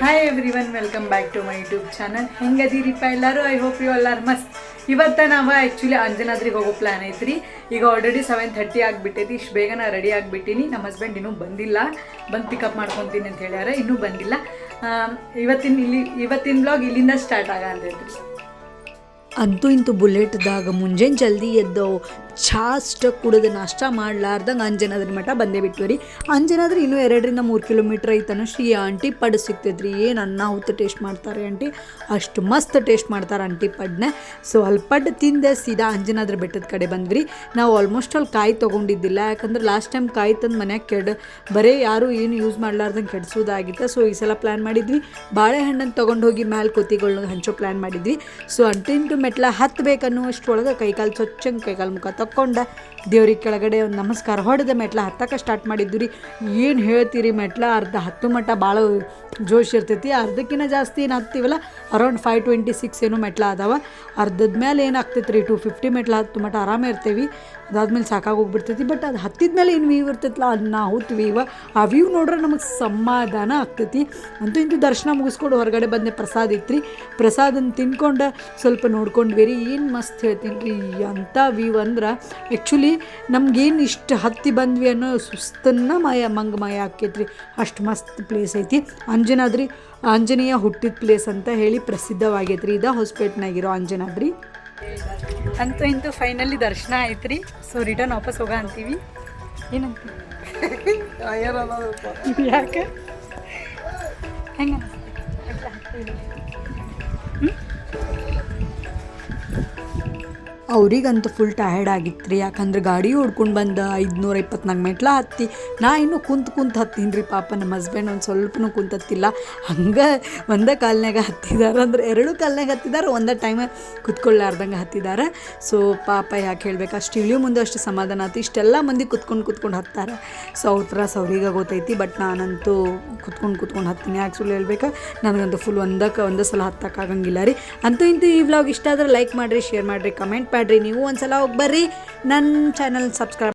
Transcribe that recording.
Hi everyone, welcome back to my YouTube channel. ಹೆಂಗದಿರಿಪ್ಪ ಎಲ್ಲರೂ? I hope you ಎಲ್ಲರೂ ಮಸ್ತ್. ಇವತ್ತು ನಾವು ಆ್ಯಕ್ಚುಲಿ ಅಂಜನಾದ್ರಿಗೆ ಹೋಗೋ ಪ್ಲ್ಯಾನ್ ಐತ್ರಿ. ಈಗ ಆಲ್ರೆಡಿ 7:30 ಆಗಿಬಿಟ್ಟೈತಿ. ಇಷ್ಟು ಬೇಗ ನಾನು ರೆಡಿ ಆಗಿಬಿಟ್ಟಿನಿ. ನಮ್ಮ ಹಸ್ಬೆಂಡ್ ಇನ್ನೂ ಬಂದಿಲ್ಲ, ಬಂದು ಪಿಕಪ್ ಮಾಡ್ಕೊತೀನಿ ಅಂತ ಹೇಳ್ಯಾರ, ಇನ್ನೂ ಬಂದಿಲ್ಲ. ಇವತ್ತಿನ ಬ್ಲಾಗ್ ಇಲ್ಲಿಂದ ಸ್ಟಾರ್ಟ್ ಆಗಂತೈತ್ರಿ. ಅಂತೂ ಇಂತೂ ಬುಲೆಟ್ದಾಗ ಮುಂಜಾನೆ ಜಲ್ದಿ ಎದ್ದವು ಚಹಾ ಅಷ್ಟು ಕುಡಿದು ನಾಷ್ಟ ಮಾಡ್ಲಾರ್ದಂಗೆ ಅಂಜನಾದ್ರಿ ಮಠ ಬಂದೇ ಬಿಟ್ವಿ ರೀ. ಅಂಜನಾದ್ರಿ ಇನ್ನೂ 2-3 ಕಿಲೋಮೀಟ್ರ್ ಐತನ ಶ್ರೀ ಆಂಟಿ ಪಡ್ ಸಿಗ್ತೈತ್ರಿ. ಏನು ಅನ್ನ ಹುತ್ತು ಟೇಸ್ಟ್ ಮಾಡ್ತಾರೆ ಆಂಟಿ, ಅಷ್ಟು ಮಸ್ತ್ ಟೇಸ್ಟ್ ಮಾಡ್ತಾರೆ ಆಂಟಿ ಪಡ್ನ. ಸೊ ಅಲ್ಲಿ ಪಡ್ಡು ತಿಂದೆ ಸೀದಾ ಅಂಜನಾದ್ರಿ ಬೆಟ್ಟದ ಕಡೆ ಬಂದ್ವಿ. ನಾವು ಆಲ್ಮೋಸ್ಟ್ ಅಲ್ಲಿ ಕಾಯಿ ತೊಗೊಂಡಿದ್ದಿಲ್ಲ, ಯಾಕಂದ್ರೆ ಲಾಸ್ಟ್ ಟೈಮ್ ಕಾಯಿ ತಂದು ಮನ್ಯಾಗ ಬರೀ ಯಾರು ಏನು ಯೂಸ್ ಮಾಡ್ಲಾರ್ದಂಗೆ ಕೆಡಿಸೋದಾಗಿತ್ತು. ಸೊ ಈ ಸಲ ಪ್ಲ್ಯಾನ್ ಮಾಡಿದ್ವಿ, ಬಾಳೆಹಣ್ಣನ್ನು ತೊಗೊಂಡು ಹೋಗಿ ಮ್ಯಾಲೆ ಕೊತ್ತಿಗಳನ್ನ ಹಂಚೋ ಪ್ಲ್ಯಾನ್ ಮಾಡಿದ್ವಿ. ಸೊ ಅಂಟಿಂಟು ಮೆಟ್ಲ ಹತ್ತಬೇಕನ್ನೋ ಅಷ್ಟರೊಳಗೆ ಕೈಕಾಲು ಸ್ವಚ್ಛಂಗೆ ಕೈಕಾಲು ಮುಖ ತಕ್ಕೊಂಡ ದೇವ್ರಿಗೆ ಕೆಳಗಡೆ ಒಂದು ನಮಸ್ಕಾರ ಹೊಡೆದ ಮೆಟ್ಲ ಹತ್ತಕ್ಕೆ ಸ್ಟಾರ್ಟ್ ಮಾಡಿದ್ದು ರೀ. ಏನು ಹೇಳ್ತೀರಿ, ಮೆಟ್ಲ ಅರ್ಧ ಹತ್ತು ಮಟ್ಟ ಭಾಳ ಜೋಶ್ ಇರ್ತೈತಿ. ಅರ್ಧಕ್ಕಿಂತ ಜಾಸ್ತಿ ಏನು ಹತ್ತೀವಲ್ಲ, ಅರೌಂಡ್ 526 ಏನೋ ಮೆಟ್ಲ ಅದಾವ. ಅರ್ಧದ ಮೇಲೆ ಏನಾಗ್ತೈತೆ ರೀ 250 ಮೆಟ್ಲ ಹತ್ತು ಮಟ್ಟ ಆರಾಮೇ ಇರ್ತೀವಿ. ಅದಾದ್ಮೇಲೆ ಸಾಕಾಗೋಗ್ಬಿಡ್ತೈತಿ. ಬಟ್ ಅದು ಹತ್ತಿದ ಮೇಲೆ ಏನು ವ್ಯೂ ಇರ್ತೈತಲ್ಲ, ಅದನ್ನ ನಾವು ವ್ಯೂವ ಆ ವ್ಯೂ ನೋಡ್ರೆ ನಮಗೆ ಸಮಾಧಾನ ಆಗ್ತೈತಿ. ಅಂತೂ ಇಂತೂ ದರ್ಶನ ಮುಗಿಸ್ಕೊಂಡು ಹೊರಗಡೆ ಬಂದೆ. ಪ್ರಸಾದ ಇತ್ತು ರೀ, ಪ್ರಸಾದನ ತಿನ್ಕೊಂಡು ಸ್ವಲ್ಪ ನೋಡ್ಕೊಂಡ್ವಿ ರೀ. ಏನು ಮಸ್ತ್ ಹೇಳ್ತೀನಿ ರೀ, ಅಂಥ ವ್ಯೂ ಅಂದ್ರೆ ಆ್ಯಕ್ಚುಲಿ ನಮ್ಗೇನು ಇಷ್ಟು ಹತ್ತಿ ಬಂದ್ವಿ ಅನ್ನೋ ಸುಸ್ತನ್ನ ಮಂಗಮಯ ಆಕೈತ್ರಿ. ಅಷ್ಟು ಮಸ್ತ್ ಪ್ಲೇಸ್ ಐತಿ. ಅಂಜನಾದ್ರಿ ಆಂಜನೇಯ ಹುಟ್ಟಿದ ಪ್ಲೇಸ್ ಅಂತ ಹೇಳಿ ಪ್ರಸಿದ್ಧವಾಗೈತೆ ರೀ. ಇದು ಹೊಸಪೇಟ್ನಾಗಿರೋ ಅಂಜನಾದ್ರಿ. ಅಂತೂ ಇಂತೂ ಫೈನಲಿ ದರ್ಶನ ಆಯ್ತು ರೀ. ಸೊ ರಿಟರ್ನ್ ವಾಪಸ್ ಹೋಗ ಅಂತೀವಿ. ಏನಂತೀವಿ? ಯಾಕೆ ಹೆಂಗೆ ಅವ್ರಿಗಂತೂ ಫುಲ್ ಟಯರ್ಡ್ ಆಗಿತ್ತು ರೀ. ಯಾಕಂದ್ರೆ ಗಾಡಿ ಹೊಡ್ಕೊಂಡು ಬಂದ 524 ಮೆಟ್ಲ ಹತ್ತಿ ನಾ ಇನ್ನೂ ಕುಂತು ಹತ್ತೀನಿ ರೀ. ಪಾಪ ನಮ್ಮ ಹಸ್ಬೆಂಡ್ ಒಂದು ಸ್ವಲ್ಪನೂ ಕುಂತತ್ತಿಲ್ಲ, ಹಂಗೆ ಒಂದೇ ಕಾಲ್ನಾಗ ಹತ್ತಿದ್ದಾರೆ. ಅಂದ್ರೆ 2 ಕಾಲ್ನಾಗ ಹತ್ತಿದ್ದಾರೆ, ಒಂದೇ ಟೈಮ್ ಕುತ್ಕೊಳ್ಳಾರ್ದಂಗೆ ಹತ್ತಿದ್ದಾರೆ. ಸೊ ಪಾಪ ಯಾಕೆ ಹೇಳ್ಬೇಕು, ಅಷ್ಟು ಇಳಿಯೋ ಮುಂದೆ ಅಷ್ಟು ಸಮಾಧಾನ ಆಯ್ತು. ಇಷ್ಟೆಲ್ಲ ಮಂದಿ ಕುತ್ಕೊಂಡು ಹತ್ತಾರೆ. ಸೊ ಅವ್ರ ತ್ರಾಸ ಅವ್ರಿಗೆ ಗೊತ್ತೈತಿ. ಬಟ್ ನಾನಂತೂ ಕುತ್ಕೊಂಡು ಹತ್ತೀನಿ. ಆ್ಯಕ್ಚುಲಿ ಹೇಳ್ಬೇಕು, ನನಗಂತೂ ಫುಲ್ ಒಂದೇ ಸಲ ಹತ್ತಕ್ಕಾಗಂಗಿಲ್ಲ ರೀ. ಅಂತೂ ಇಂತೂ ಈ ವ್ಲಾಗ್ ಇಷ್ಟ ಆದರೆ ಲೈಕ್ ಮಾಡಿರಿ, ಶೇರ್ ಮಾಡಿರಿ, ಕಮೆಂಟ್ ಮಾಡಿರಿ. ನೀವು ಒಂದ್ಸಲ ಹೋಗಿ ಬರ್ರಿ, ನನ್ನ ಚಾನಲ್ ಸಬ್ಸ್ಕ್ರೈಬ್